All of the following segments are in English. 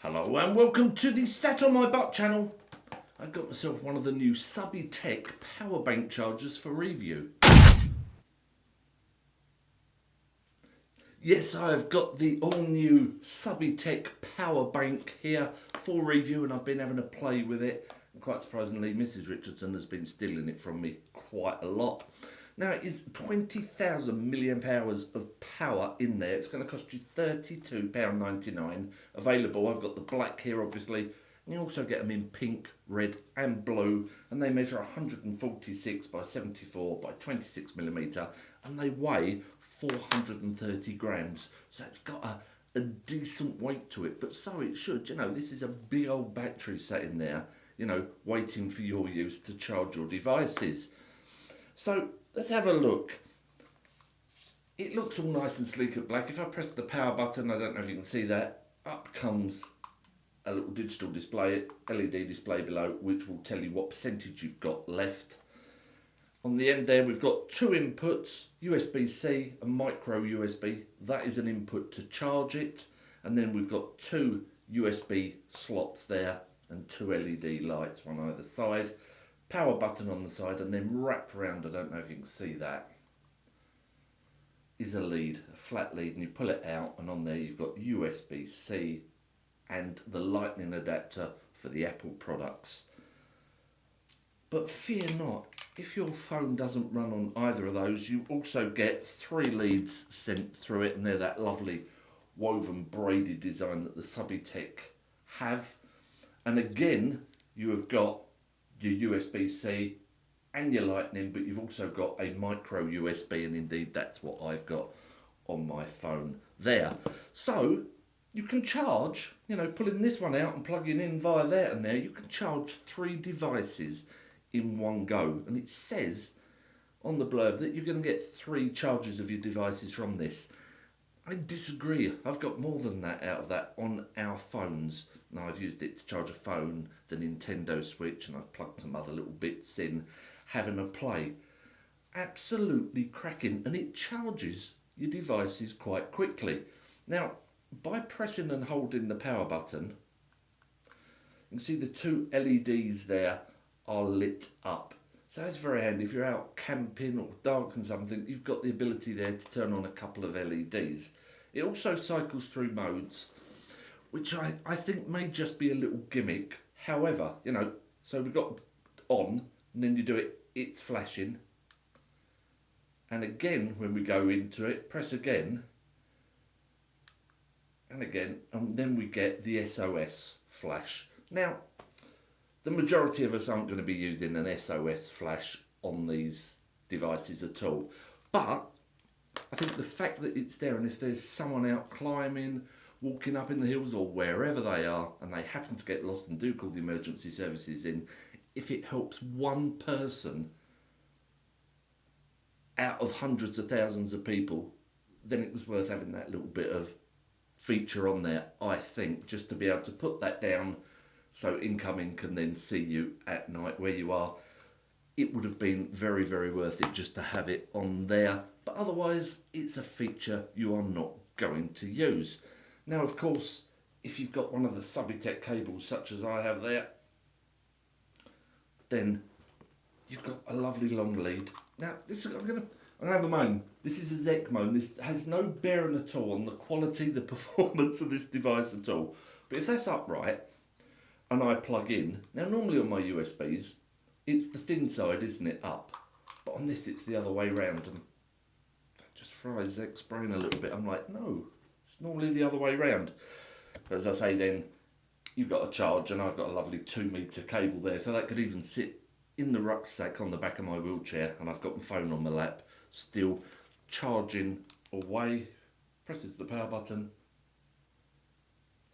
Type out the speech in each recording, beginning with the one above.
Hello and welcome to the Sat on My Butt channel. I got myself one of the new Subbytech Power Bank chargers for review. Yes, I have got the all new Subbytech Power Bank here for review, and I've been having a play with it. And quite surprisingly, Mrs. Richardson has been stealing it from me quite a lot. Now it is 20,000 milliamp hours of power in there. It's going to cost you £32.99. Available, I've got the black here obviously. And you also get them in pink, red and blue. And they measure 146 by 74 by 26 millimetre. And they weigh 430 grams. So it's got a decent weight to it. But so it should, you know, this is a big old battery sat in there, you know, waiting for your use to charge your devices. So let's have a look. It looks all nice and sleek and black. If I press the power button, I don't know if you can see that, up comes a little digital display, LED display below, which will tell you what percentage you've got left. On the end there, we've got two inputs, USB-C and micro USB. That is an input to charge it. And then we've got two USB slots there and two LED lights, one either side. Power button on the side, and then wrapped around, I don't know if you can see that, is a lead, a flat lead, and you pull it out, and on there you've got USB-C and the lightning adapter for the Apple products. But fear not, if your phone doesn't run on either of those, you also get three leads sent through it, and they're that lovely woven braided design that the Subbytech have. And again, you have got your USB-C and your lightning, but you've also got a micro USB, and indeed that's what I've got on my phone there. So you can charge, you know, pulling this one out and plugging in via there and there, you can charge three devices in one go. And it says on the blurb that you're going to get three charges of your devices from this. I disagree. I've got more than that out of that on our phones. Now I've used it to charge a phone, the Nintendo Switch, and I've plugged some other little bits in, having a play. Absolutely cracking, and it charges your devices quite quickly. Now, by pressing and holding the power button, you can see the two LEDs there are lit up. So that's very handy. If you're out camping or dark and something, you've got the ability there to turn on a couple of LEDs. It also cycles through modes, which I think may just be a little gimmick. However, you know, so we've got on, and then you do it, it's flashing. And again, when we go into it, press again, and again, and then we get the SOS flash. Now, the majority of us aren't going to be using an SOS flash on these devices at all. But I think the fact that it's there, and if there's someone out climbing, walking up in the hills or wherever they are, and they happen to get lost and do call the emergency services in, if it helps one person out of hundreds of thousands of people, then it was worth having that little bit of feature on there, I think, just to be able to put that down so incoming can then see you at night where you are. It would have been very, very worth it just to have it on there. But otherwise, it's a feature you are not going to use. Now, of course, if you've got one of the Subbytech cables such as I have there, then you've got a lovely long lead. Now, this I'm gonna have a moan. This is a Zek moan. This has no bearing at all on the quality, the performance of this device at all. But if that's upright, and I plug in, now normally on my USBs, it's the thin side, isn't it, up? But on this, it's the other way round, and that just fries Zek's brain a little bit. I'm like, no, it's normally the other way round. As I say then, you've got a charge, and I've got a lovely 2 metre cable there, so that could even sit in the rucksack on the back of my wheelchair, and I've got my phone on my lap, still charging away. Presses the power button,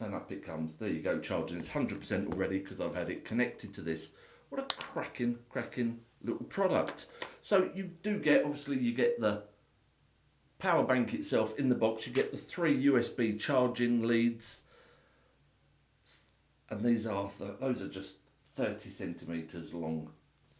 and up it comes. There you go, charging. It's 100% already because I've had it connected to this. What a cracking little product. So you do get, obviously you get the power bank itself in the box. You get the three USB charging leads. And those are just 30 centimetres long.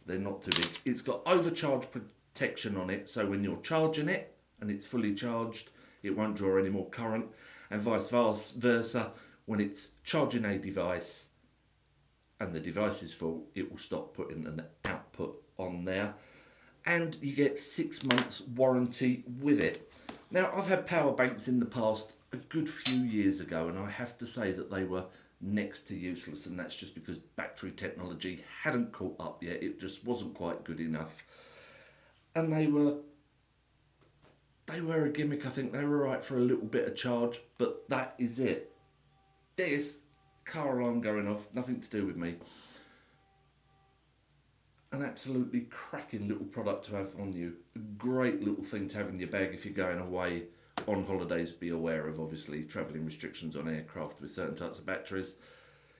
They're not too big. It's got overcharge protection on it. So when you're charging it and it's fully charged, it won't draw any more current. And vice versa, when it's charging a device and the device is full, it will stop putting an output on there. And you get 6 months warranty with it. Now, I've had power banks in the past a good few years ago, and I have to say that they were next to useless, and that's just because battery technology hadn't caught up yet. It just wasn't quite good enough. And they were a gimmick. I think they were right for a little bit of charge, but that is it. This, car alarm going off, nothing to do with me. An absolutely cracking little product to have on you. A great little thing to have in your bag if you're going away on holidays. Be aware of, obviously, travelling restrictions on aircraft with certain types of batteries.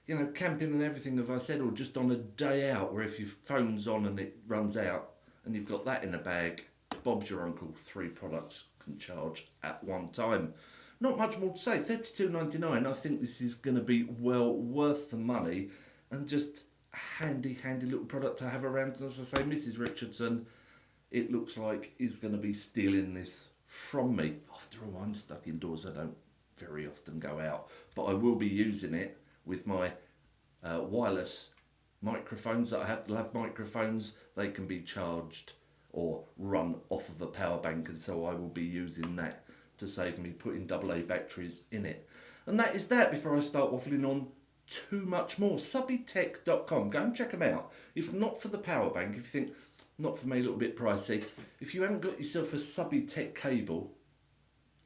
You know, camping and everything, as I said, or just on a day out where if your phone's on and it runs out and you've got that in a bag, Bob's your uncle. 3 products can charge at one time. Not much more to say. $32.99. I think this is going to be well worth the money, and just a handy little product to have around. As I say, Mrs. Richardson, it looks like, is going to be stealing this from me. After all, I'm stuck indoors. I don't very often go out, but I will be using it with my wireless microphones that I have. To have microphones. They can be charged or run off of a power bank, and so I will be using that to save me putting AA batteries in it. And that is that. Before I start waffling on too much more, Subbytech.com, go and check them out. If not for the power bank, if you think, not for me, a little bit pricey, if you haven't got yourself a Subbytech cable,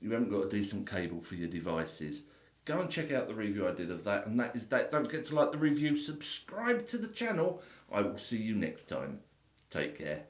you haven't got a decent cable for your devices, go and check out the review I did of that. And that is that. Don't forget to like the review, subscribe to the channel. I will see you next time. Take care.